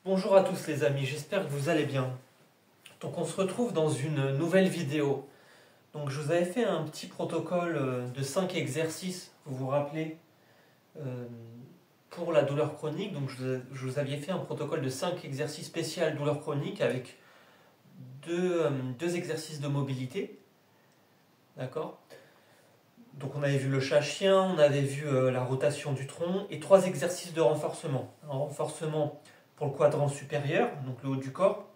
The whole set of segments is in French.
Bonjour à tous les amis, j'espère que vous allez bien. Donc on se retrouve dans une nouvelle vidéo. Donc je vous avais fait un petit protocole de 5 exercices, vous vous rappelez, euh, pour la douleur chronique. Donc je vous avais fait un protocole de 5 exercices spécial douleur chronique avec deux exercices de mobilité. D'accord? Donc on avait vu le chat-chien, on avait vu la rotation du tronc et 3 exercices de renforcement. Un renforcement pour le quadrant supérieur, donc le haut du corps,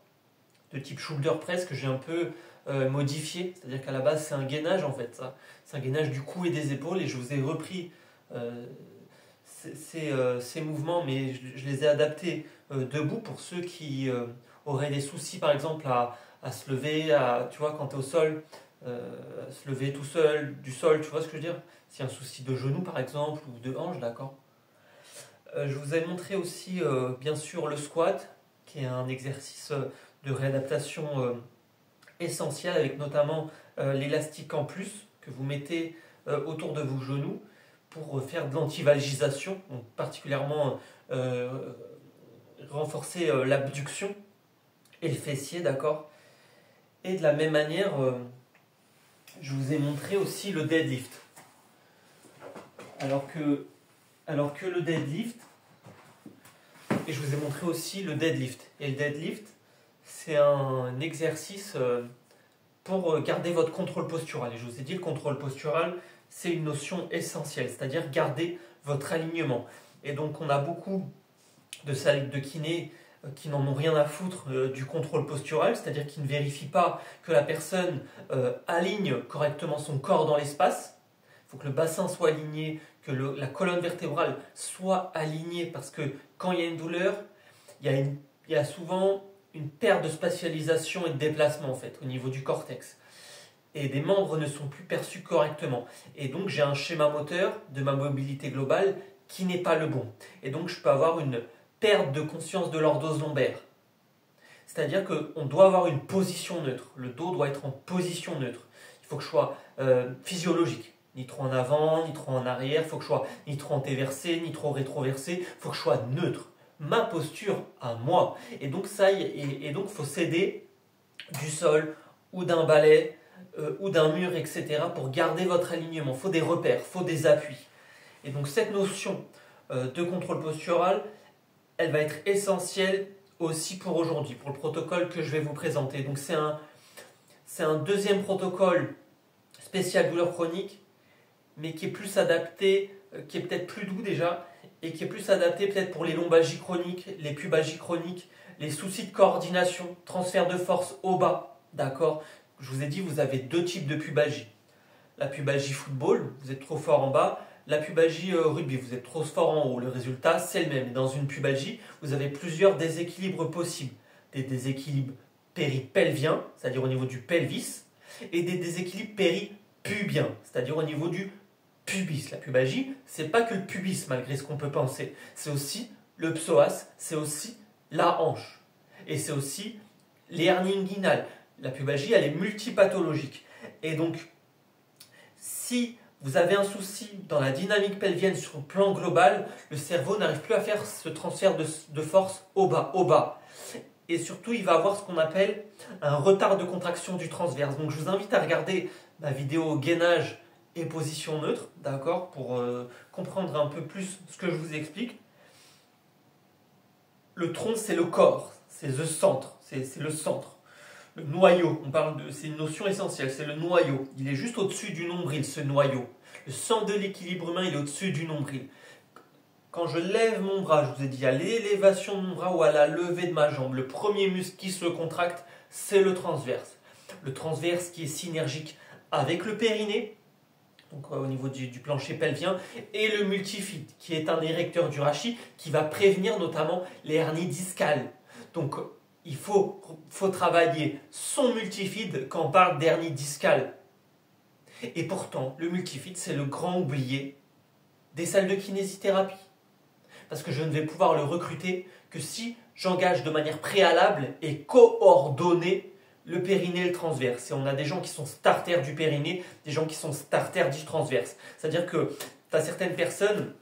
de type shoulder press que j'ai un peu modifié. C'est-à-dire qu'à la base c'est un gainage en fait, ça. C'est un gainage du cou et des épaules et je vous ai repris ces mouvements mais je les ai adaptés debout pour ceux qui auraient des soucis par exemple à se lever, tu vois, quand tu es au sol, se lever tout seul du sol, tu vois ce que je veux dire? S'il y a un souci de genou par exemple ou de hanche, d'accord. Je vous ai montré aussi bien sûr le squat, qui est un exercice de réadaptation essentiel avec notamment l'élastique en plus que vous mettez autour de vos genoux pour faire de l'antivalgisation, donc particulièrement renforcer l'abduction et le fessier, d'accord. Et de la même manière, je vous ai montré aussi le deadlift. Alors que le deadlift, et je vous ai montré aussi le deadlift. Et le deadlift, c'est un exercice pour garder votre contrôle postural. Et je vous ai dit, le contrôle postural, c'est une notion essentielle, c'est-à-dire garder votre alignement. Et donc, on a beaucoup de salles de kiné qui n'en ont rien à foutre du contrôle postural, c'est-à-dire qui ne vérifient pas que la personne aligne correctement son corps dans l'espace. Il faut que le bassin soit aligné, que la colonne vertébrale soit alignée, parce que quand il y a une douleur, il y a souvent une perte de spatialisation et de déplacement en fait au niveau du cortex. Et des membres ne sont plus perçus correctement. Et donc j'ai un schéma moteur de ma mobilité globale qui n'est pas le bon. Et donc je peux avoir une perte de conscience de lordose lombaire. C'est-à-dire qu'on doit avoir une position neutre. Le dos doit être en position neutre. Il faut que je sois physiologique. Ni trop en avant, ni trop en arrière. Il faut que je sois ni trop antéversé, ni trop rétroversé. Il faut que je sois neutre. Ma posture à moi. Et donc il faut s'aider du sol ou d'un balai ou d'un mur, etc. pour garder votre alignement. Il faut des repères, il faut des appuis. Et donc cette notion de contrôle postural, elle va être essentielle aussi pour aujourd'hui, pour le protocole que je vais vous présenter. Donc c'est un deuxième protocole spécial douleur chronique, mais qui est plus adapté, qui est peut-être plus doux déjà, et qui est plus adapté peut-être pour les lombalgies chroniques, les pubalgies chroniques, les soucis de coordination, transfert de force au bas, d'accord? Je vous ai dit, vous avez deux types de pubalgie. La pubalgie football, vous êtes trop fort en bas. La pubalgie rugby, vous êtes trop fort en haut. Le résultat, c'est le même. Et dans une pubalgie, vous avez plusieurs déséquilibres possibles. Des déséquilibres péripelviens, c'est-à-dire au niveau du pelvis, et des déséquilibres péripubiens, c'est-à-dire au niveau du pubis. La pubalgie, c'est pas que le pubis, malgré ce qu'on peut penser. C'est aussi le psoas, c'est aussi la hanche. Et c'est aussi les hernies inguinales. La pubalgie, elle est multipathologique. Et donc, si vous avez un souci dans la dynamique pelvienne sur le plan global, le cerveau n'arrive plus à faire ce transfert de force au bas. Et surtout, il va avoir ce qu'on appelle un retard de contraction du transverse. Donc je vous invite à regarder ma vidéo gainage et position neutre, d'accord, pour comprendre un peu plus ce que je vous explique. Le tronc, c'est le corps, c'est le centre, c'est le centre. Le noyau, c'est une notion essentielle, c'est le noyau. Il est juste au-dessus du nombril, ce noyau. Le centre de l'équilibre humain, il est au-dessus du nombril. Quand je lève mon bras, je vous ai dit à l'élévation de mon bras ou à la levée de ma jambe, le premier muscle qui se contracte, c'est le transverse. Le transverse qui est synergique avec le périnée, donc au niveau du plancher pelvien, et le multifide, qui est un érecteur du rachis, qui va prévenir notamment les hernies discales. Donc il faut travailler son multifide quand on parle d'hernie discale. Et pourtant, le multifide, c'est le grand oublié des salles de kinésithérapie. Parce que je ne vais pouvoir le recruter que si j'engage de manière préalable et coordonnée le périnée et le transverse. Et on a des gens qui sont starters du périnée, des gens qui sont starters du transverse. C'est-à-dire que tu as certaines personnes,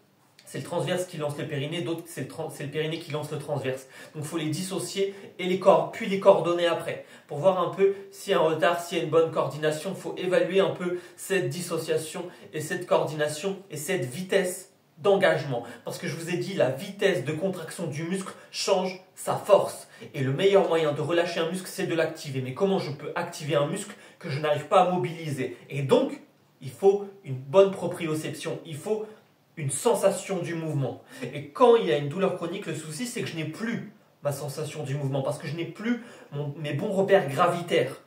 c'est le transverse qui lance le périnée, d'autres c'est le périnée qui lance le transverse. Donc il faut les dissocier et puis les coordonner après. Pour voir un peu s'il y a un retard, s'il y a une bonne coordination, il faut évaluer un peu cette dissociation et cette coordination et cette vitesse d'engagement. Parce que je vous ai dit, la vitesse de contraction du muscle change sa force. Et le meilleur moyen de relâcher un muscle, c'est de l'activer. Mais comment je peux activer un muscle que je n'arrive pas à mobiliser? Et donc, il faut une bonne proprioception. Il faut une sensation du mouvement. Et quand il y a une douleur chronique, le souci c'est que je n'ai plus ma sensation du mouvement parce que je n'ai plus mes bons repères gravitaires.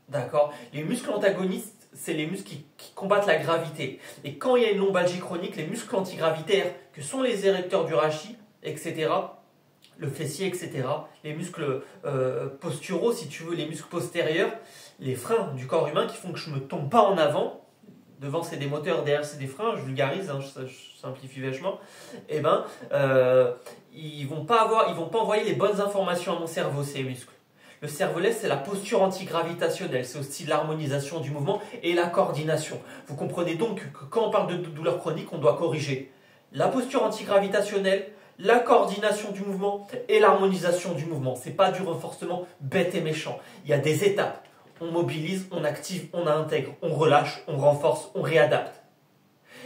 D'accord? Les muscles antagonistes, c'est les muscles qui combattent la gravité. Et quand il y a une lombalgie chronique, les muscles antigravitaires, que sont les érecteurs du rachis, etc., le fessier, etc., les muscles posturaux, si tu veux, les muscles postérieurs, les freins du corps humain qui font que je ne me tombe pas en avant. Devant c'est des moteurs, derrière c'est des freins, je vulgarise, hein, je simplifie vachement, et ils vont pas envoyer les bonnes informations à mon cerveau, ces muscles. Le cervelet, c'est la posture antigravitationnelle, c'est aussi l'harmonisation du mouvement et la coordination. Vous comprenez donc que quand on parle de douleur chronique, on doit corriger la posture antigravitationnelle, la coordination du mouvement et l'harmonisation du mouvement. C'est pas du renforcement bête et méchant. Il y a des étapes. On mobilise, on active, on intègre, on relâche, on renforce, on réadapte.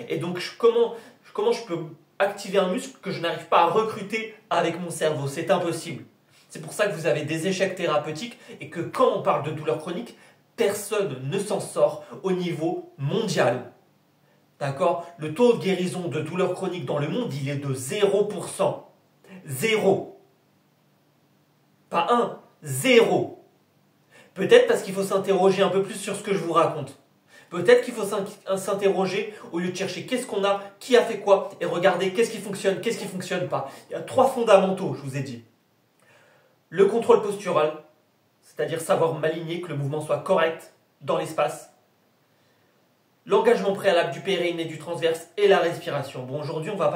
Et donc, comment je peux activer un muscle que je n'arrive pas à recruter avec mon cerveau? C'est impossible. C'est pour ça que vous avez des échecs thérapeutiques et que quand on parle de douleur chronique, personne ne s'en sort au niveau mondial. D'accord? Le taux de guérison de douleur chronique dans le monde, il est de 0%. 0. Pas 1, 0. Peut-être parce qu'il faut s'interroger un peu plus sur ce que je vous raconte. Peut-être qu'il faut s'interroger au lieu de chercher qu'est-ce qu'on a, qui a fait quoi, et regarder qu'est-ce qui fonctionne pas. Il y a 3 fondamentaux, je vous ai dit. Le contrôle postural, c'est-à-dire savoir m'aligner, que le mouvement soit correct dans l'espace. L'engagement préalable du périnée, du transverse et la respiration. Bon, aujourd'hui, on va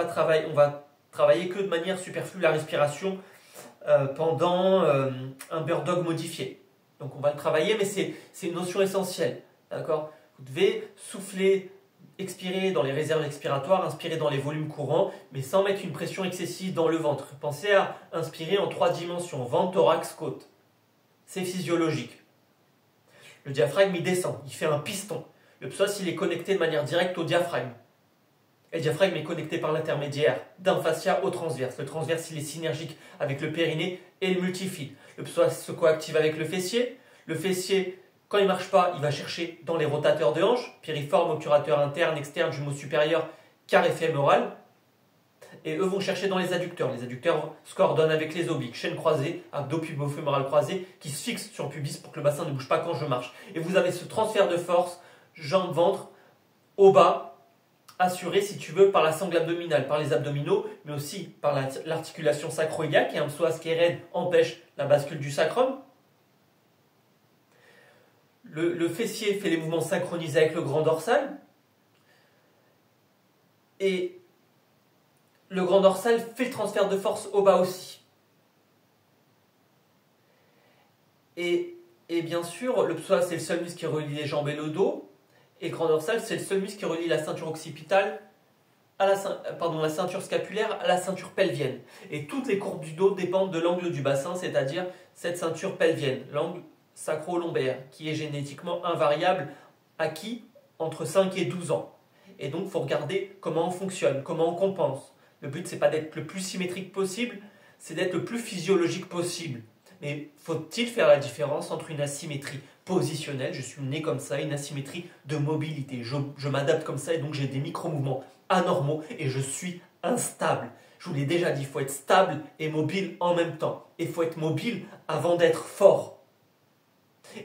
travailler que de manière superflue la respiration pendant un bird dog modifié. Donc on va le travailler, mais c'est une notion essentielle. D'accord? Vous devez souffler, expirer dans les réserves expiratoires, inspirer dans les volumes courants, mais sans mettre une pression excessive dans le ventre. Pensez à inspirer en 3 dimensions, ventre, thorax, côte. C'est physiologique. Le diaphragme, il descend, il fait un piston. Le psoas, il est connecté de manière directe au diaphragme. Et le diaphragme est connecté par l'intermédiaire d'un fascia au transverse. Le transverse, il est synergique avec le périnée et le multifide. Le psoas se coactive avec le fessier. Le fessier, quand il ne marche pas, il va chercher dans les rotateurs de hanche, piriforme, obturateur interne, externe, jumeau supérieur, carré fémoral. Et eux vont chercher dans les adducteurs. Les adducteurs se coordonnent avec les obliques, chaîne croisée, abdos pubofémoral croisé, qui se fixent sur le pubis pour que le bassin ne bouge pas quand je marche. Et vous avez ce transfert de force, jambes-ventre, au bas, assuré, si tu veux, par la sangle abdominale, par les abdominaux, mais aussi par l'articulation sacro-iliaque, et un psoas qui est raide empêche la bascule du sacrum. Le fessier fait les mouvements synchronisés avec le grand dorsal, et le grand dorsal fait le transfert de force au bas aussi. Et bien sûr, le psoas, c'est le seul muscle qui relie les jambes et le dos, et le grand dorsal, c'est le seul muscle qui relie la ceinture occipitale la ceinture scapulaire à la ceinture pelvienne. Et toutes les courbes du dos dépendent de l'angle du bassin, c'est-à-dire cette ceinture pelvienne, l'angle sacro-lombaire, qui est génétiquement invariable, acquis entre 5 et 12 ans. Et donc, il faut regarder comment on fonctionne, comment on compense. Le but, c'est pas d'être le plus symétrique possible, c'est d'être le plus physiologique possible. Mais faut-il faire la différence entre une asymétrie positionnelle, je suis né comme ça, et une asymétrie de mobilité. Je m'adapte comme ça et donc j'ai des micro-mouvements anormaux et je suis instable. Je vous l'ai déjà dit, il faut être stable et mobile en même temps. Et il faut être mobile avant d'être fort.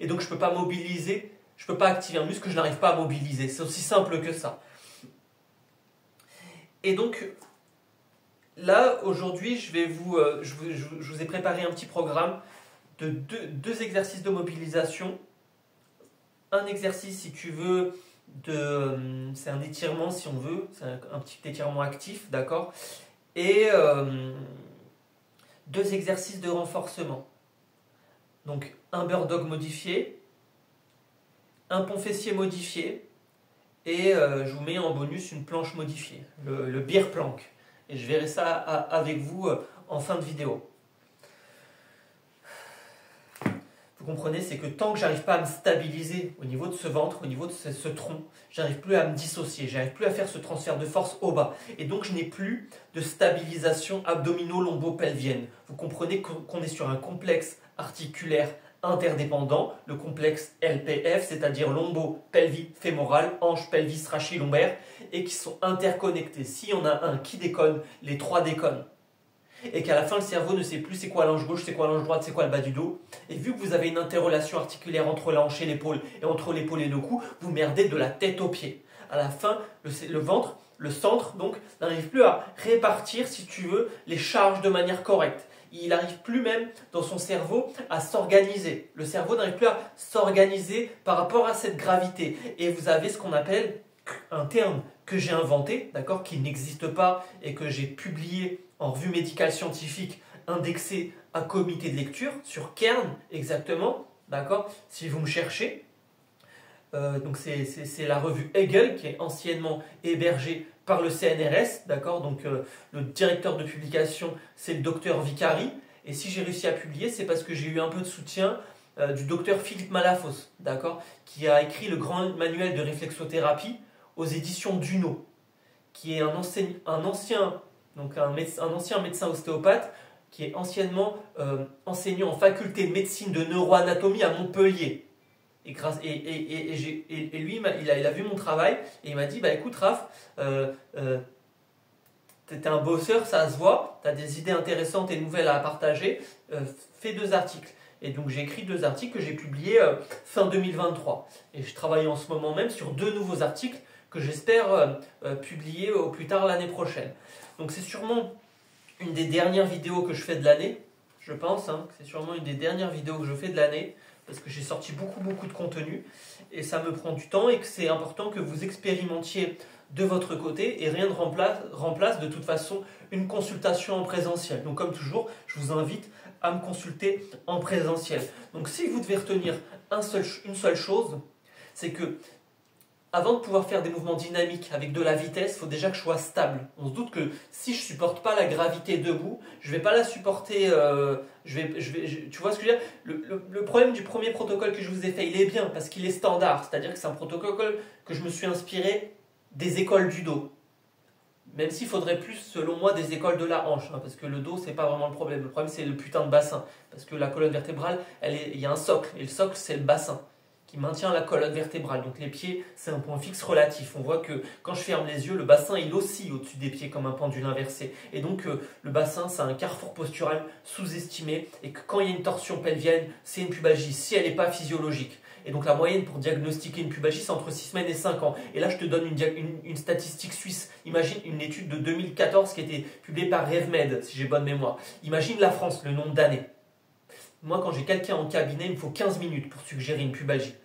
Et donc je ne peux pas mobiliser, je ne peux pas activer un muscle que je n'arrive pas à mobiliser. C'est aussi simple que ça. Et donc, là, aujourd'hui, je vous ai préparé un petit programme de deux exercices de mobilisation. Un exercice, si tu veux, c'est un étirement, si on veut, c'est un petit étirement actif, d'accord? Et 2 exercices de renforcement. Donc, un bird dog modifié, un pont fessier modifié, et je vous mets en bonus une planche modifiée, le beer plank. Et je verrai ça avec vous en fin de vidéo. Vous comprenez, c'est que tant que j'arrive pas à me stabiliser au niveau de ce ventre, au niveau de ce tronc, j'arrive plus à me dissocier, j'arrive plus à faire ce transfert de force au bas. Et donc je n'ai plus de stabilisation abdomino-lombo-pelvienne. Vous comprenez qu'on est sur un complexe articulaire interdépendant, le complexe LPF, c'est-à-dire lombo-pelvi-fémoral, hanche, pelvis, rachis, lombaire, et qui sont interconnectés. S'il y en a un qui déconne, les trois déconnent. Et qu'à la fin le cerveau ne sait plus c'est quoi l'ange gauche, c'est quoi l'ange droite, c'est quoi le bas du dos. Et vu que vous avez une interrelation articulaire entre la hanche et l'épaule, et entre l'épaule et le cou, vous merdez de la tête aux pieds. À la fin, le ventre, le centre, donc, n'arrive plus à répartir, si tu veux, les charges de manière correcte. Il n'arrive plus même dans son cerveau à s'organiser. Le cerveau n'arrive plus à s'organiser par rapport à cette gravité. Et vous avez ce qu'on appelle un terme que j'ai inventé, d'accord, qui n'existe pas et que j'ai publié en revue médicale scientifique indexé à comité de lecture sur Kern exactement, d'accord, si vous me cherchez. Donc c'est la revue Hegel qui est anciennement hébergée par le CNRS, d'accord, donc le directeur de publication c'est le docteur Vicari, et si j'ai réussi à publier c'est parce que j'ai eu un peu de soutien du docteur Philippe Malafos, d'accord, qui a écrit le grand manuel de réflexothérapie aux éditions Duno, qui est un ancien médecin ostéopathe qui est anciennement enseignant en faculté de médecine de neuroanatomie à Montpellier. Et lui, il a vu mon travail et il m'a dit, bah écoute Raph, t'es un bosseur, ça se voit, t'as des idées intéressantes et nouvelles à partager, fais 2 articles. Et donc j'ai écrit 2 articles que j'ai publiés fin 2023. Et je travaille en ce moment même sur 2 nouveaux articles que j'espère publier au plus tard l'année prochaine. Donc c'est sûrement une des dernières vidéos que je fais de l'année, je pense, hein, c'est sûrement une des dernières vidéos que je fais de l'année, parce que j'ai sorti beaucoup de contenu, et ça me prend du temps, et que c'est important que vous expérimentiez de votre côté, et rien ne remplace de toute façon une consultation en présentiel. Donc comme toujours, je vous invite à me consulter en présentiel. Donc si vous devez retenir une seule chose, c'est que avant de pouvoir faire des mouvements dynamiques avec de la vitesse, il faut déjà que je sois stable. On se doute que si je ne supporte pas la gravité debout, je ne vais pas la supporter. Tu vois ce que je veux dire ? Le problème du premier protocole que je vous ai fait, il est bien parce qu'il est standard. C'est-à-dire que c'est un protocole que je me suis inspiré des écoles du dos. Même s'il faudrait plus, selon moi, des écoles de la hanche. Parce que le dos, c'est pas vraiment le problème. Le problème, c'est le putain de bassin. Parce que la colonne vertébrale, il y a un socle. Et le socle, c'est le bassin qui maintient la colonne vertébrale. Donc les pieds, c'est un point fixe relatif. On voit que quand je ferme les yeux, le bassin, il oscille au-dessus des pieds comme un pendule inversé. Et donc le bassin, c'est un carrefour postural sous-estimé. Et que quand il y a une torsion pelvienne, c'est une pubalgie, si elle n'est pas physiologique. Et donc la moyenne pour diagnostiquer une pubalgie, c'est entre 6 semaines et 5 ans. Et là, je te donne une statistique suisse. Imagine une étude de 2014 qui a été publiée par RevMed, si j'ai bonne mémoire. Imagine la France, le nombre d'années. Moi, quand j'ai quelqu'un en cabinet, il me faut 15 minutes pour suggérer une pubalgie.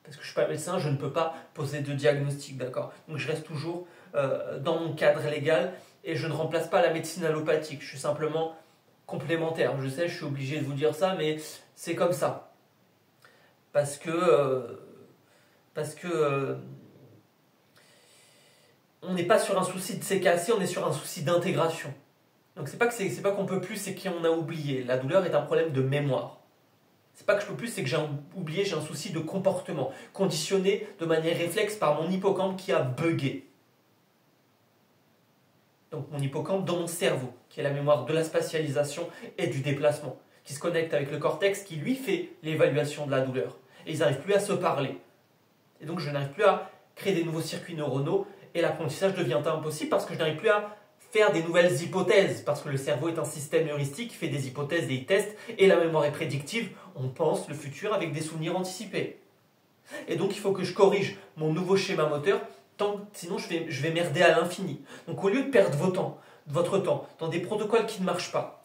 Parce que je ne suis pas médecin, je ne peux pas poser de diagnostic, d'accord ? Donc je reste toujours dans mon cadre légal et je ne remplace pas la médecine allopathique. Je suis simplement complémentaire. Je sais, je suis obligé de vous dire ça, mais c'est comme ça. Parce que on n'est pas sur un souci de s'écasser, on est sur un souci d'intégration. Donc c'est pas qu'on peut plus, c'est qu'on a oublié. La douleur est un problème de mémoire. C'est pas que je peux plus, c'est que j'ai oublié, j'ai un souci de comportement, conditionné de manière réflexe par mon hippocampe qui a bugué. Donc mon hippocampe dans mon cerveau, qui est la mémoire de la spatialisation et du déplacement, qui se connecte avec le cortex qui lui fait l'évaluation de la douleur. Et ils n'arrivent plus à se parler. Et donc je n'arrive plus à créer des nouveaux circuits neuronaux et l'apprentissage devient impossible parce que je n'arrive plus à faire des nouvelles hypothèses, parce que le cerveau est un système heuristique qui fait des hypothèses et il teste, et la mémoire est prédictive, on pense le futur avec des souvenirs anticipés. Et donc il faut que je corrige mon nouveau schéma moteur, sinon je vais merder à l'infini. Donc au lieu de perdre votre temps dans des protocoles qui ne marchent pas,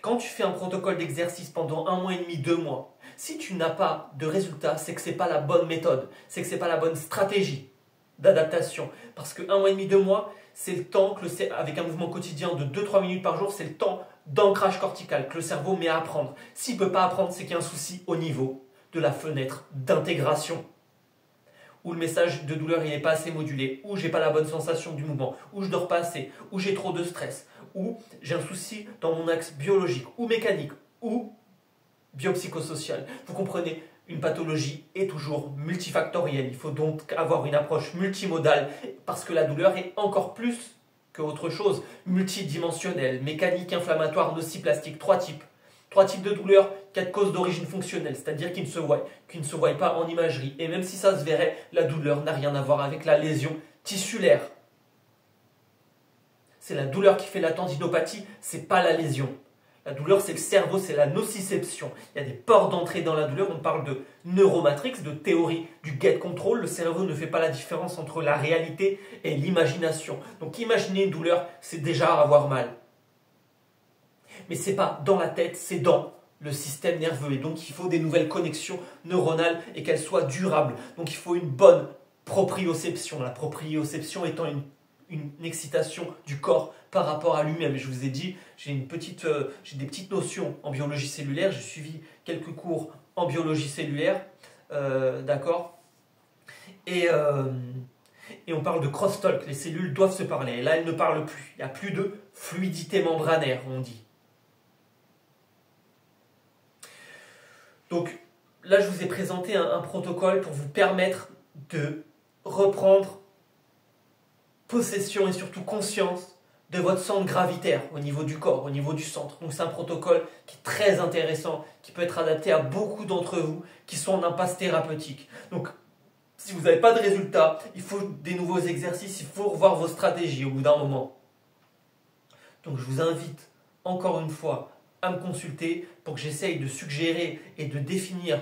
quand tu fais un protocole d'exercice pendant 1 mois et demi, 2 mois, si tu n'as pas de résultat, c'est que ce n'est pas la bonne méthode, c'est que ce n'est pas la bonne stratégie d'adaptation. Parce que 1 mois et demi, 2 mois, c'est le temps, avec un mouvement quotidien de 2-3 minutes par jour, c'est le temps d'ancrage cortical que le cerveau met à apprendre. S'il ne peut pas apprendre, c'est qu'il y a un souci au niveau de la fenêtre d'intégration. où le message de douleur n'est pas assez modulé, où j'ai pas la bonne sensation du mouvement, où je dors pas assez, où j'ai trop de stress, où j'ai un souci dans mon axe biologique ou mécanique ou biopsychosocial. Vous comprenez, une pathologie est toujours multifactorielle. Il faut donc avoir une approche multimodale parce que la douleur est encore plus qu'autre chose, multidimensionnelle, mécanique, inflammatoire, nociplastique, trois types. Trois types de douleurs, quatre causes d'origine fonctionnelle, c'est-à-dire qui ne se voient pas en imagerie. Et même si ça se verrait, la douleur n'a rien à voir avec la lésion tissulaire. C'est la douleur qui fait la tendinopathie, c'est pas la lésion. La douleur, c'est le cerveau, c'est la nociception. Il y a des ports d'entrée dans la douleur. On parle de neuromatrix, de théorie du get control. Le cerveau ne fait pas la différence entre la réalité et l'imagination. Donc imaginer une douleur, c'est déjà avoir mal. Mais c'est pas dans la tête, c'est dans le système nerveux. Et donc il faut des nouvelles connexions neuronales et qu'elles soient durables. Donc il faut une bonne proprioception. La proprioception étant une excitation du corps par rapport à lui-même. Je vous ai dit, j'ai des petites notions en biologie cellulaire. J'ai suivi quelques cours en biologie cellulaire, d'accord. Et on parle de crosstalk. Les cellules doivent se parler. Et là, elles ne parlent plus. Il n'y a plus de fluidité membranaire, on dit. Donc là, je vous ai présenté un protocole pour vous permettre de reprendre possession et surtout conscience de votre centre gravitaire au niveau du corps, au niveau du centre. Donc c'est un protocole qui est très intéressant, qui peut être adapté à beaucoup d'entre vous qui sont en impasse thérapeutique. Donc si vous n'avez pas de résultat, il faut des nouveaux exercices, il faut revoir vos stratégies au bout d'un moment. Donc je vous invite encore une fois à me consulter pour que j'essaye de suggérer et de définir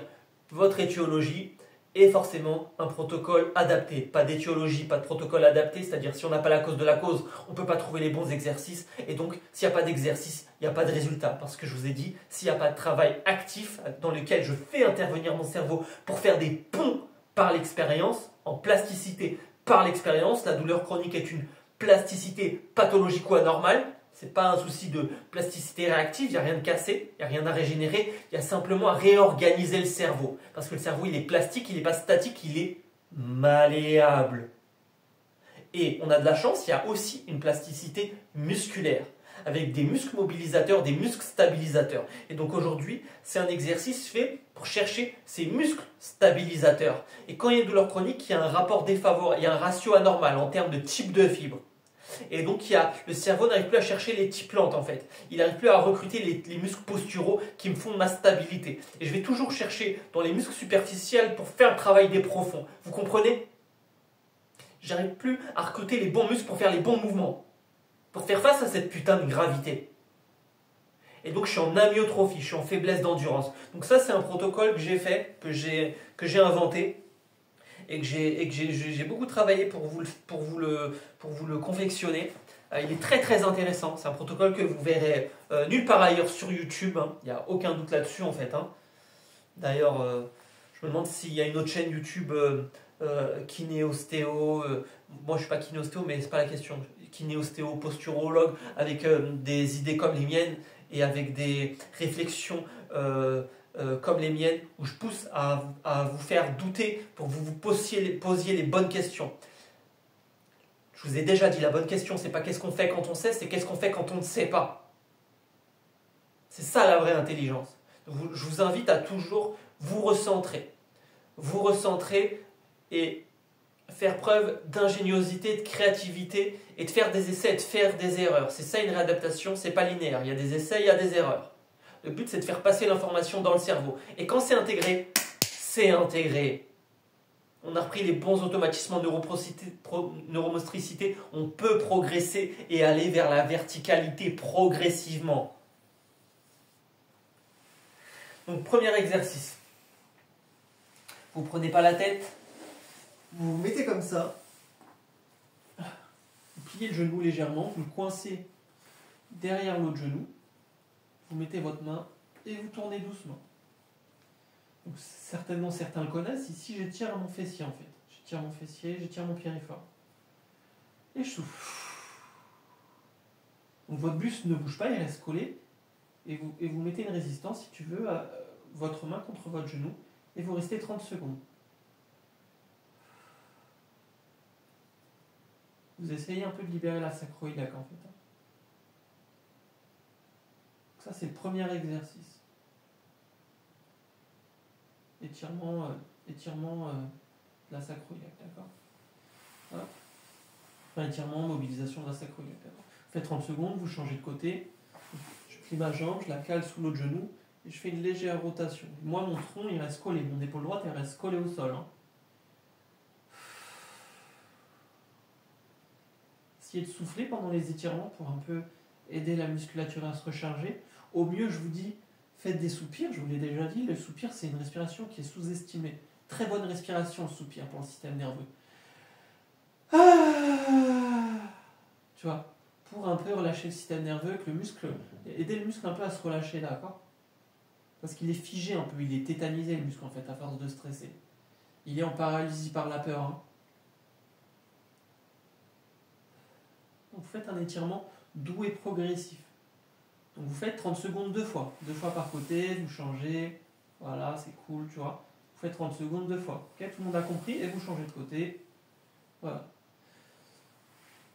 votre étiologie et forcément un protocole adapté. Pas d'étiologie, pas de protocole adapté, c'est-à-dire si on n'a pas la cause de la cause, on ne peut pas trouver les bons exercices. Et donc, s'il n'y a pas d'exercice, il n'y a pas de résultat. Parce que je vous ai dit, s'il n'y a pas de travail actif dans lequel je fais intervenir mon cerveau pour faire des ponts par l'expérience, en plasticité par l'expérience, la douleur chronique est une plasticité pathologique ou anormale. Ce n'est pas un souci de plasticité réactive, il n'y a rien de cassé, il n'y a rien à régénérer, il y a simplement à réorganiser le cerveau. Parce que le cerveau, il est plastique, il n'est pas statique, il est malléable. Et on a de la chance, il y a aussi une plasticité musculaire, avec des muscles mobilisateurs, des muscles stabilisateurs. Et donc aujourd'hui, c'est un exercice fait pour chercher ces muscles stabilisateurs. Et quand il y a une douleur chronique, il y a un rapport défavorable, il y a un ratio anormal en termes de type de fibre. Et donc le cerveau n'arrive plus à chercher les types lentes en fait. Il n'arrive plus à recruter les muscles posturaux qui me font ma stabilité. Et je vais toujours chercher dans les muscles superficiels pour faire le travail des profonds. Vous comprenez? J'arrive plus à recruter les bons muscles pour faire les bons mouvements. Pour faire face à cette putain de gravité. Et donc je suis en amyotrophie, je suis en faiblesse d'endurance. Donc ça c'est un protocole que j'ai fait, que j'ai inventé. Et que j'ai beaucoup travaillé pour vous le confectionner. Il est très très intéressant. C'est un protocole que vous verrez nulle part ailleurs sur YouTube. Hein. Il n'y a aucun doute là-dessus en fait. Hein. D'ailleurs, je me demande s'il y a une autre chaîne YouTube kinéostéo. Moi je ne suis pas kinéostéo, mais c'est pas la question. Kinéostéo, posturologue, avec des idées comme les miennes et avec des réflexions comme les miennes, où je pousse à vous faire douter pour que vous posiez les bonnes questions. Je vous ai déjà dit, la bonne question, c'est pas qu'est-ce qu'on fait quand on sait, c'est qu'est-ce qu'on fait quand on ne sait pas. C'est ça la vraie intelligence. Je vous invite à toujours vous recentrer et faire preuve d'ingéniosité, de créativité et de faire des essais et de faire des erreurs. C'est ça une réadaptation, c'est pas linéaire. Il y a des essais, il y a des erreurs. Le but, c'est de faire passer l'information dans le cerveau. Et quand c'est intégré, c'est intégré. On a repris les bons automatismes en neuromotricité. On peut progresser et aller vers la verticalité progressivement. Donc, premier exercice. Vous ne prenez pas la tête. Vous vous mettez comme ça. Vous pliez le genou légèrement. Vous le coincez derrière l'autre genou. Vous mettez votre main et vous tournez doucement. Donc, certainement certains le connaissent. Ici, j'étire mon fessier en fait. J'étire mon fessier, j'étire mon piriforme. Et je souffle. Donc votre buste ne bouge pas, il reste collé. Et vous mettez une résistance, si tu veux, à votre main contre votre genou. Et vous restez 30 secondes. vous essayez un peu de libérer la sacro-iliaque en fait. Ça, c'est le premier exercice. Étirement de la sacro-iliaque, d'accord. Voilà. Enfin, étirement, mobilisation de la sacro-iliaque, d'accord. Vous faites 30 secondes, vous changez de côté. Je plie ma jambe, je la cale sous l'autre genou et je fais une légère rotation. Moi, mon tronc, il reste collé. Mon épaule droite, elle reste collée au sol. Hein. Essayez de souffler pendant les étirements pour un peu aider la musculature à se recharger. Au mieux, je vous dis, faites des soupirs. Je vous l'ai déjà dit, le soupir, c'est une respiration qui est sous-estimée. Très bonne respiration, le soupir, pour le système nerveux. Tu vois, pour un peu relâcher le système nerveux, que le muscle, aider le muscle un peu à se relâcher, d'accord? Parce qu'il est figé un peu, il est tétanisé le muscle en fait, à force de stresser. Il est en paralysie par la peur. Hein. Donc vous faites un étirement doux et progressif. Donc vous faites 30 secondes deux fois par côté, vous changez, voilà, c'est cool, tu vois. Vous faites 30 secondes deux fois. Okay, tout le monde a compris et vous changez de côté. Voilà.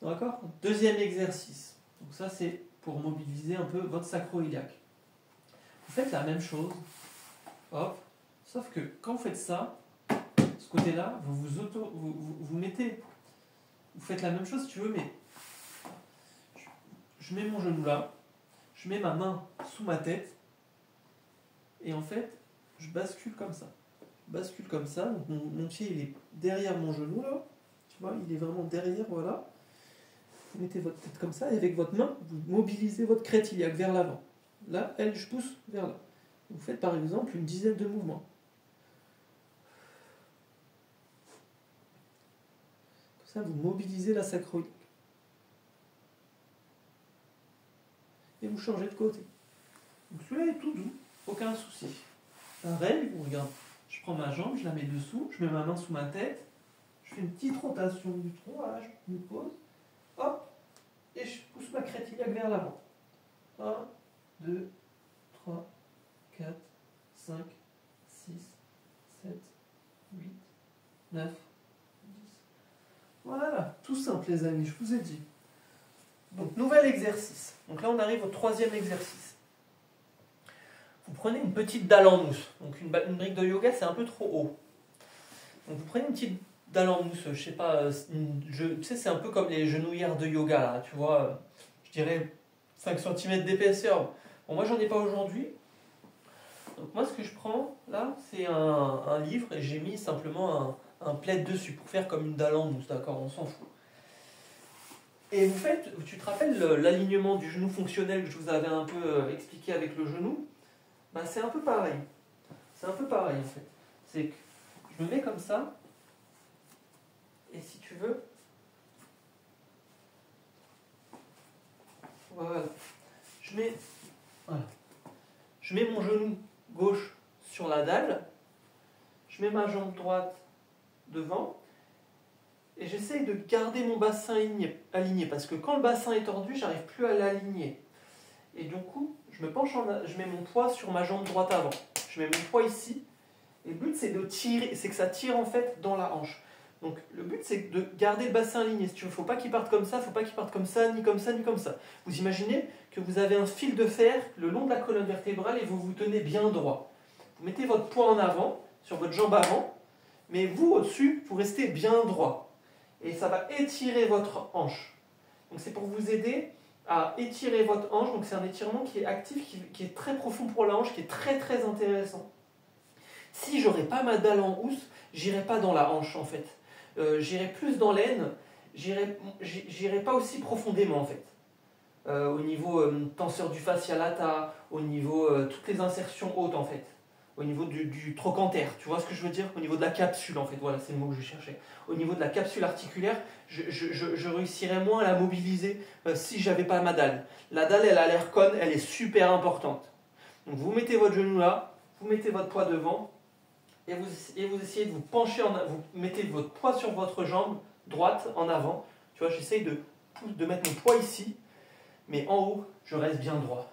D'accord? Deuxième exercice. Donc ça, c'est pour mobiliser un peu votre sacro-iliaque. Vous faites la même chose. Hop. Sauf que quand vous faites ça, ce côté-là, vous mettez... Vous faites la même chose si tu veux, mais... Je mets mon genou là. Je mets ma main sous ma tête. Et en fait, je bascule comme ça. Je bascule comme ça. Donc mon pied, il est derrière mon genou là. Tu vois, il est vraiment derrière, voilà. Vous mettez votre tête comme ça et avec votre main, vous mobilisez votre crête iliaque vers l'avant. Là, elle, je pousse vers là. Vous faites par exemple une dizaine de mouvements. Comme ça, vous mobilisez la sacro-iliaque. Et vous changez de côté. Donc celui-là est tout doux, aucun souci. Pareil, vous regardez, je prends ma jambe, je la mets dessous, je mets ma main sous ma tête, je fais une petite rotation du tronc, voilà, je me pose, hop, et je pousse ma crête iliaque vers l'avant. 1, 2, 3, 4, 5, 6, 7, 8, 9, 10. Voilà, tout simple les amis, je vous ai dit. Donc, nouvel exercice. Donc là, on arrive au troisième exercice. Vous prenez une petite dalle en mousse. Donc une brique de yoga, c'est un peu trop haut. Donc vous prenez une petite dalle en mousse, je sais pas, tu sais, c'est un peu comme les genouillères de yoga, là, tu vois, je dirais 5 cm d'épaisseur. Bon, moi, j'en ai pas aujourd'hui. Donc moi, ce que je prends, là, c'est un livre et j'ai mis simplement un plaid dessus pour faire comme une dalle en mousse, d'accord, on s'en fout. Et vous faites, tu te rappelles l'alignement du genou fonctionnel que je vous avais un peu expliqué avec le genou? Ben, c'est un peu pareil. C'est un peu pareil en fait. C'est que je me mets comme ça, et si tu veux, voilà. Voilà. Je mets mon genou gauche sur la dalle, je mets ma jambe droite devant, et j'essaye de garder mon bassin aligné, parce que quand le bassin est tordu, j'arrive plus à l'aligner. Et du coup, je me penche, je mets mon poids sur ma jambe droite avant. Je mets mon poids ici. Et le but, c'est de tirer, c'est que ça tire en fait dans la hanche. Donc le but, c'est de garder le bassin aligné. Si tu veux, faut pas qu'il parte comme ça, faut pas qu'il parte comme ça, ni comme ça, ni comme ça. Vous imaginez que vous avez un fil de fer le long de la colonne vertébrale et vous vous tenez bien droit. Vous mettez votre poids en avant, sur votre jambe avant, mais vous, au-dessus, vous restez bien droit. Et ça va étirer votre hanche. Donc c'est pour vous aider à étirer votre hanche. Donc c'est un étirement qui est actif, qui est très profond pour la hanche, qui est très très intéressant. Si j'aurais pas ma dalle en housse, j'irais pas dans la hanche en fait. J'irais plus dans l'aine, j'irais pas aussi profondément en fait. Au niveau tenseur du fascia lata, au niveau toutes les insertions hautes en fait. Au niveau du trochanter, tu vois ce que je veux dire? Au niveau de la capsule en fait, voilà, c'est le mot que je cherchais. Au niveau de la capsule articulaire, je réussirais moins à la mobiliser si j'avais pas ma dalle. La dalle, elle a l'air conne, elle est super importante. Donc vous mettez votre genou là, vous mettez votre poids devant, et vous essayez de vous pencher, vous mettez votre poids sur votre jambe droite en avant. Tu vois, j'essaye de mettre mon poids ici, mais en haut, je reste bien droit.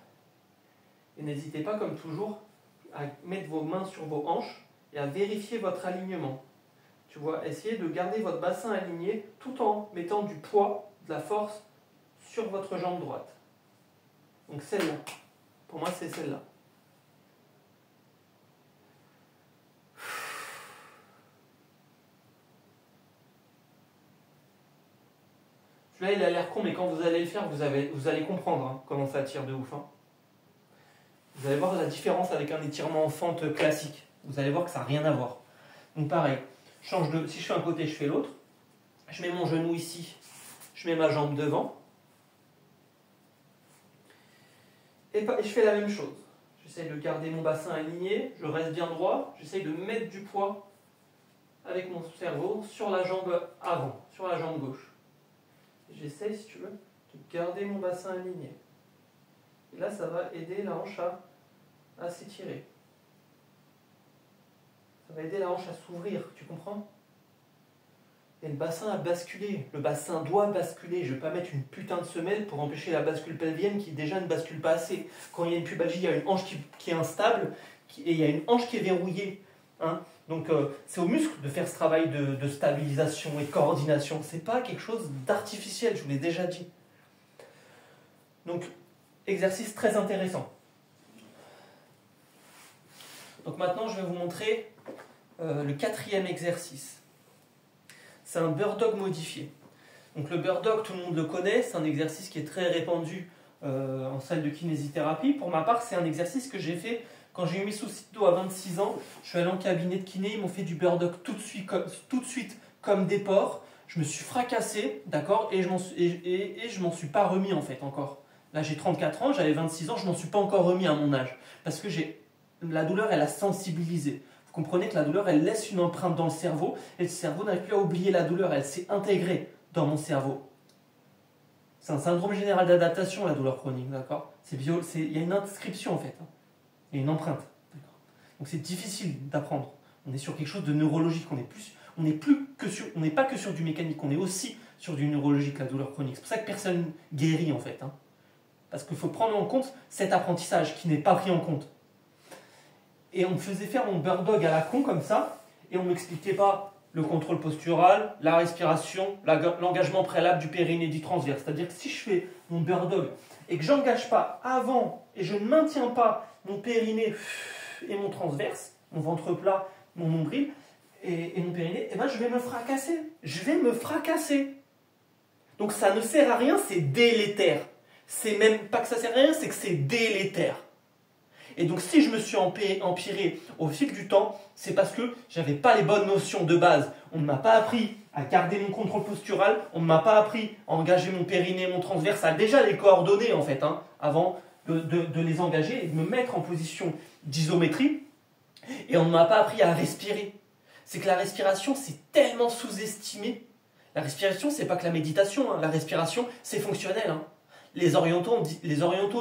Et n'hésitez pas, comme toujours, à mettre vos mains sur vos hanches et à vérifier votre alignement. Tu vois, essayez de garder votre bassin aligné tout en mettant du poids, de la force sur votre jambe droite. Donc celle-là. Pour moi, c'est celle-là. Celui-là, il a l'air con, mais quand vous allez le faire, vous allez comprendre hein, comment ça tire de ouf. Hein. Vous allez voir la différence avec un étirement en fente classique. Vous allez voir que ça n'a rien à voir. Donc pareil, si je fais un côté, je fais l'autre. Je mets mon genou ici, je mets ma jambe devant. Et je fais la même chose. J'essaye de garder mon bassin aligné, je reste bien droit. J'essaye de mettre du poids avec mon cerveau sur la jambe avant, sur la jambe gauche. J'essaye, si tu veux, de garder mon bassin aligné. Et là, ça va aider la hanche à s'étirer. Ça va aider la hanche à s'ouvrir, tu comprends? Et le bassin a basculé. Le bassin doit basculer. Je ne vais pas mettre une putain de semelle pour empêcher la bascule pelvienne qui déjà ne bascule pas assez. Quand il y a une pubalgie, il y a une hanche qui est instable et il y a une hanche qui est verrouillée. Hein? Donc c'est au muscle de faire ce travail de stabilisation et de coordination. Ce n'est pas quelque chose d'artificiel, je vous l'ai déjà dit. Donc, exercice très intéressant. Donc maintenant, je vais vous montrer le 4e exercice. C'est un bird dog modifié. Donc le bird dog, tout le monde le connaît, c'est un exercice qui est très répandu en salle de kinésithérapie. Pour ma part, c'est un exercice que j'ai fait quand j'ai eu mes soucis de dos à 26 ans. Je suis allé en cabinet de kiné, ils m'ont fait du bird dog tout de suite comme des porcs. Je me suis fracassé, d'accord, et je m'en suis pas remis en fait encore. Là j'ai 34 ans, j'avais 26 ans, je m'en suis pas encore remis à mon âge. Parce que la douleur, elle a sensibilisé. Vous comprenez que la douleur, elle laisse une empreinte dans le cerveau et le cerveau n'arrive plus à oublier la douleur, elle s'est intégrée dans mon cerveau. C'est un syndrome général d'adaptation, la douleur chronique, d'accord? Il y a une inscription en fait, hein. Il y a une empreinte, d'accord? Donc c'est difficile d'apprendre. On est sur quelque chose de neurologique, on n'est pas que sur du mécanique, on est aussi sur du neurologique, la douleur chronique. C'est pour ça que personne guérit en fait, hein. Parce qu'il faut prendre en compte cet apprentissage qui n'est pas pris en compte. Et on me faisait faire mon bird dog à la con comme ça, et on ne m'expliquait pas le contrôle postural, la respiration, l'engagement préalable du périnée et du transverse. C'est-à-dire que si je fais mon bird dog et que je n'engage pas avant et je ne maintiens pas mon périnée et mon transverse, mon ventre plat, mon nombril et mon périnée, eh ben je vais me fracasser. Je vais me fracasser. Donc ça ne sert à rien, c'est délétère. C'est même pas que ça sert à rien, c'est que c'est délétère. Et donc si je me suis empiré au fil du temps, c'est parce que j'avais pas les bonnes notions de base. On ne m'a pas appris à garder mon contrôle postural, on ne m'a pas appris à engager mon périnée, mon transverse, à déjà les coordonner en fait, hein, avant de les engager et de me mettre en position d'isométrie. Et on ne m'a pas appris à respirer. C'est que la respiration, c'est tellement sous-estimé. La respiration, c'est pas que la méditation, hein. La respiration, c'est fonctionnel, hein. Les orientaux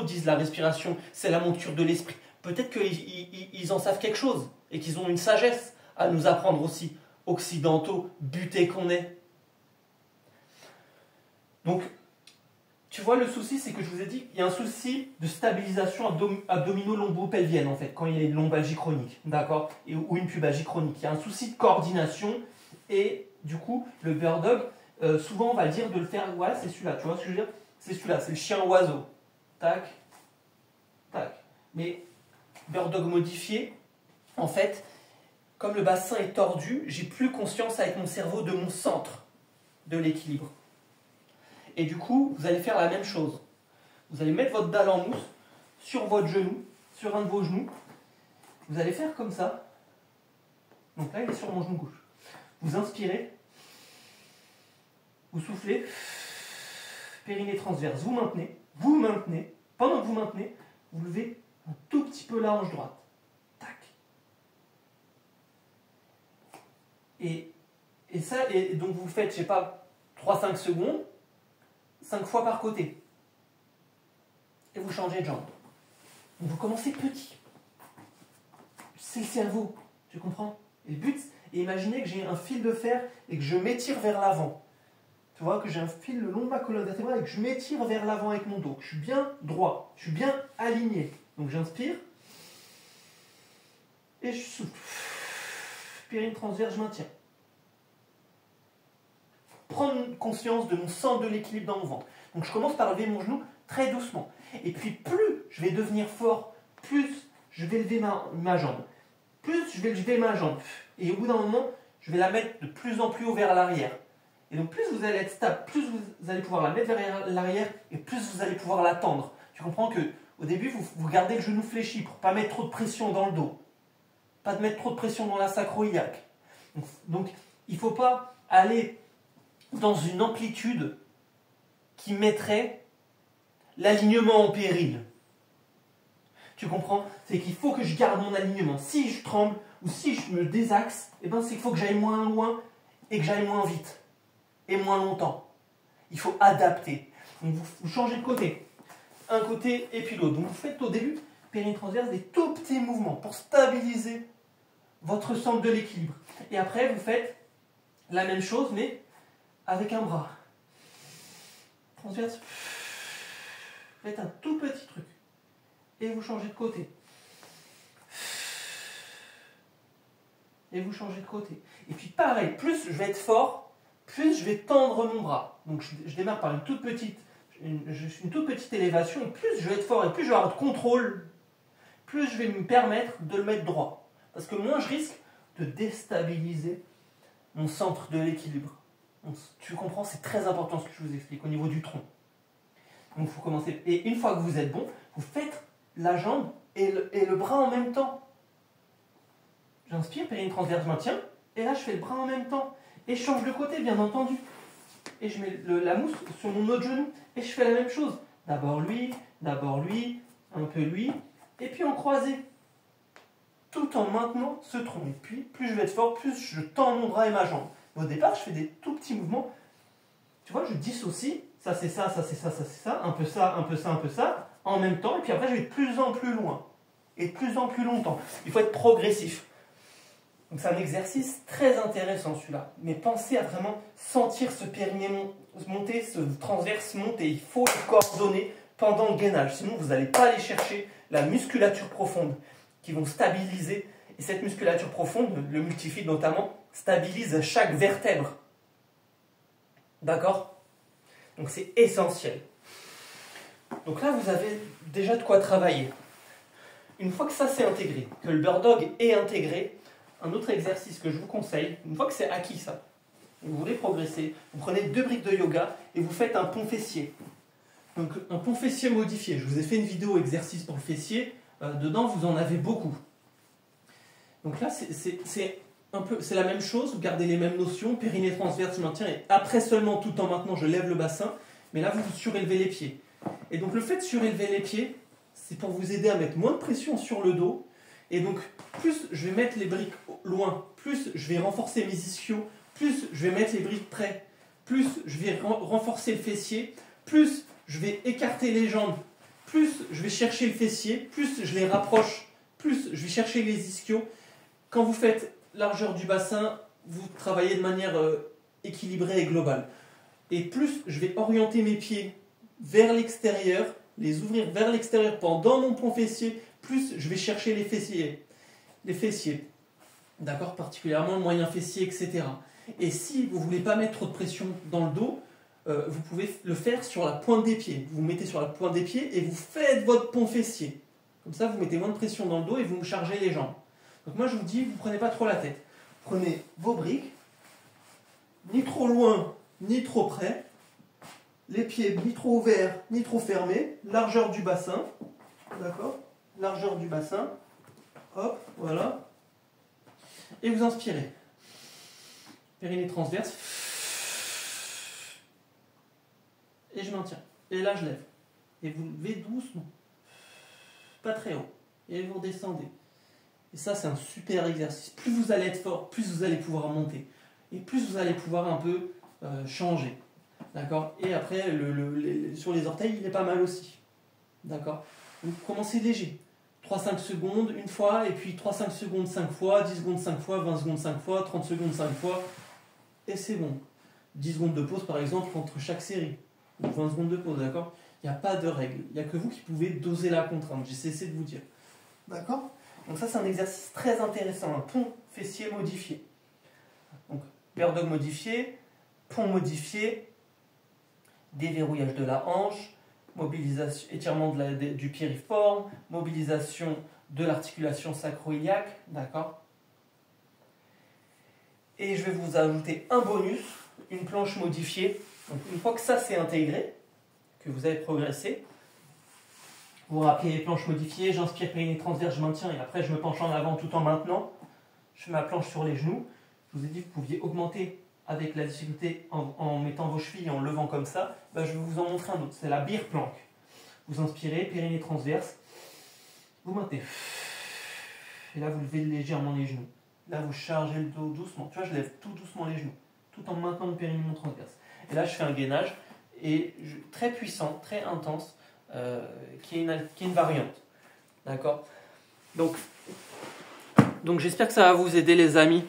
disent la respiration, c'est la monture de l'esprit. Peut-être qu'ils en savent quelque chose et qu'ils ont une sagesse à nous apprendre aussi, occidentaux, butés qu'on est. Donc, tu vois, le souci, c'est que je vous ai dit qu'il y a un souci de stabilisation abdomino-lombo-pelvienne, en fait, quand il y a une lombalgie chronique, d'accord, ou une pubalgie chronique. Il y a un souci de coordination et, du coup, le bird dog, souvent, on va dire de le faire, ouais, c'est celui-là, tu vois ce que je veux dire? C'est celui-là, c'est le chien oiseau. Tac, tac. Mais bird dog modifié, en fait, comme le bassin est tordu, j'ai plus conscience avec mon cerveau de mon centre de l'équilibre. Et du coup, vous allez faire la même chose. Vous allez mettre votre dalle en mousse sur votre genou, sur un de vos genoux. Vous allez faire comme ça. Donc là, il est sur mon genou gauche. Vous inspirez, vous soufflez. Périnée transverse, vous maintenez, pendant que vous maintenez, vous levez un tout petit peu la hanche droite. Tac. Et donc vous faites, je sais pas, 3-5 secondes, 5 fois par côté. Et vous changez de jambe. Donc vous commencez petit. C'est le cerveau, tu comprends? Et le but, et imaginez que j'ai un fil de fer et que je m'étire vers l'avant. Tu vois que j'ai un fil le long de ma colonne vertébrale et que je m'étire vers l'avant avec mon dos. Que je suis bien droit, je suis bien aligné. Donc j'inspire et je souffle. Périnée transverse, je maintiens. prendre conscience de mon centre de l'équilibre dans mon ventre. Donc je commence par lever mon genou très doucement. Et puis plus je vais devenir fort, plus je vais lever ma jambe. Plus je vais lever ma jambe. Et au bout d'un moment, je vais la mettre de plus en plus haut vers l'arrière. Et donc plus vous allez être stable, plus vous allez pouvoir la mettre vers l'arrière et plus vous allez pouvoir la tendre. Tu comprends que au début, vous gardez le genou fléchi pour ne pas mettre trop de pression dans le dos. Pas de mettre trop de pression dans la sacro-iliaque. Donc il ne faut pas aller dans une amplitude qui mettrait l'alignement en péril. Tu comprends? C'est qu'il faut que je garde mon alignement. Si je tremble ou si je me désaxe, eh ben, c'est qu'il faut que j'aille moins loin et que j'aille moins vite et moins longtemps. Il faut adapter. Donc vous changez de côté. Un côté et puis l'autre. Donc vous faites au début, périnée transverse, des tout petits mouvements pour stabiliser votre centre de l'équilibre. Et après, vous faites la même chose, mais avec un bras. Transverse. Faites un tout petit truc. Et vous changez de côté. Et vous changez de côté. Et puis pareil, plus je vais être fort, plus je vais tendre mon bras. Donc je démarre par une toute petite élévation, et plus je vais être fort, et plus je vais avoir de contrôle, plus je vais me permettre de le mettre droit. Parce que moins je risque de déstabiliser mon centre de l'équilibre. Tu comprends, c'est très important ce que je vous explique au niveau du tronc. Donc il faut commencer. Et une fois que vous êtes bon, vous faites la jambe et le bras en même temps. J'inspire, périnée transverse, je maintiens, et là je fais le bras en même temps. Et je change de côté, bien entendu. Et je mets la mousse sur mon autre genou, et je fais la même chose. D'abord lui, un peu lui, et puis en croisé. Tout en maintenant ce tronc. Et puis, plus je vais être fort, plus je tends mon bras et ma jambe. Au départ, je fais des tout petits mouvements. Tu vois, je dissocie. Ça, c'est ça, ça, c'est ça, ça, c'est ça. Un peu ça, un peu ça, un peu ça. En même temps. Et puis après, je vais de plus en plus loin. Et de plus en plus longtemps. Il faut être progressif. Donc, c'est un exercice très intéressant, celui-là. Mais pensez à vraiment sentir ce périnée monter, ce transverse monter. Il faut le coordonner pendant le gainage. Sinon, vous n'allez pas aller chercher la musculature profonde qui vont stabiliser. Et cette musculature profonde, le multifide notamment, stabilise chaque vertèbre. D'accord? Donc c'est essentiel. Donc là, vous avez déjà de quoi travailler. Une fois que ça c'est intégré, que le Bird Dog est intégré, un autre exercice que je vous conseille, une fois que c'est acquis ça, vous voulez progresser, vous prenez 2 briques de yoga et vous faites un pont fessier. Donc un pont fessier modifié. Je vous ai fait une vidéo exercice pour le fessier. Dedans, vous en avez beaucoup. Donc là, c'est la même chose. Vous gardez les mêmes notions. Périnée transverse, je maintiens. Et après seulement, tout en maintenant, je lève le bassin. Mais là, vous surélevez les pieds. Et donc, le fait de surélever les pieds, c'est pour vous aider à mettre moins de pression sur le dos. Et donc, plus je vais mettre les briques loin, plus je vais renforcer mes ischios, plus je vais mettre les briques près, plus je vais renforcer le fessier, plus je vais écarter les jambes, plus je vais chercher le fessier, plus je les rapproche, plus je vais chercher les ischios. Quand vous faites largeur du bassin, vous travaillez de manière équilibrée et globale. Et plus je vais orienter mes pieds vers l'extérieur, les ouvrir vers l'extérieur pendant mon pont fessier, plus je vais chercher les fessiers. Les fessiers. D'accord? Particulièrement le moyen fessier, etc. Et si vous ne voulez pas mettre trop de pression dans le dos, vous pouvez le faire sur la pointe des pieds. Vous mettez sur la pointe des pieds et vous faites votre pont fessier. Comme ça, vous mettez moins de pression dans le dos et vous me chargez les jambes. Donc moi, je vous dis, vous ne prenez pas trop la tête. Prenez vos briques, ni trop loin, ni trop près. Les pieds ni trop ouverts, ni trop fermés. Largeur du bassin. D'accord? Largeur du bassin. Hop, voilà. Et vous inspirez. Périnée transverse. Et je maintiens. Et là, je lève. Et vous levez doucement. Pas très haut. Et vous redescendez. Et ça, c'est un super exercice. Plus vous allez être fort, plus vous allez pouvoir monter. Et plus vous allez pouvoir un peu changer. D'accord? Et après, sur les orteils, il est pas mal aussi. D'accord? Donc, commencez léger. 3-5 secondes une fois, et puis 3-5 secondes 5 fois, 10 secondes 5 fois, 20 secondes 5 fois, 30 secondes 5 fois. Et c'est bon. 10 secondes de pause, par exemple, entre chaque série. Ou 20 secondes de pause, d'accord? Il n'y a pas de règle. Il n'y a que vous qui pouvez doser la contrainte. J'ai cessé de vous dire. D'accord? Donc ça, c'est un exercice très intéressant. Un pont fessier modifié. Donc, Bird Dog modifié. pont modifié, déverrouillage de la hanche, mobilisation, étirement du piriforme, mobilisation de l'articulation sacro-iliaque, d'accord. Et je vais vous ajouter un bonus, une planche modifiée. Donc une fois que ça c'est intégré, que vous avez progressé, vous vous rappelez les planches modifiées, j'inspire périnée transverse, je maintiens et après je me penche en avant tout en maintenant. Je fais ma planche sur les genoux. Je vous ai dit que vous pouviez augmenter avec la difficulté en mettant vos chevilles et en levant comme ça. Ben, je vais vous en montrer un autre, c'est la beer plank. Vous inspirez, périnée transverse, vous maintenez. Et là vous levez légèrement les genoux. Là vous chargez le dos doucement. Tu vois, je lève tout doucement les genoux, tout en maintenant le périnée transverse. Et là je fais un gainage et très puissant, très intense, qui est une variante. D'accord. Donc j'espère que ça va vous aider les amis.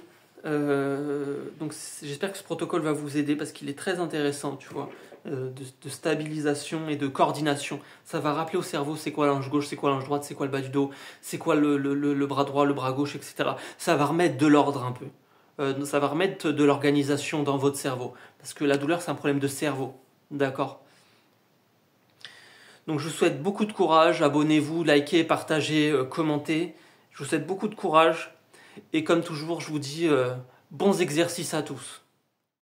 Donc j'espère que ce protocole va vous aider parce qu'il est très intéressant, tu vois, de stabilisation et de coordination. Ça va rappeler au cerveau c'est quoi l'ange gauche, c'est quoi l'ange droite, c'est quoi le bas du dos, c'est quoi le bras droit, le bras gauche, etc. Ça va remettre de l'ordre un peu. Ça va remettre de l'organisation dans votre cerveau. Parce que la douleur c'est un problème de cerveau. D'accord. Donc je vous souhaite beaucoup de courage, abonnez-vous, likez, partagez, commentez. Je vous souhaite beaucoup de courage et comme toujours je vous dis bons exercices à tous.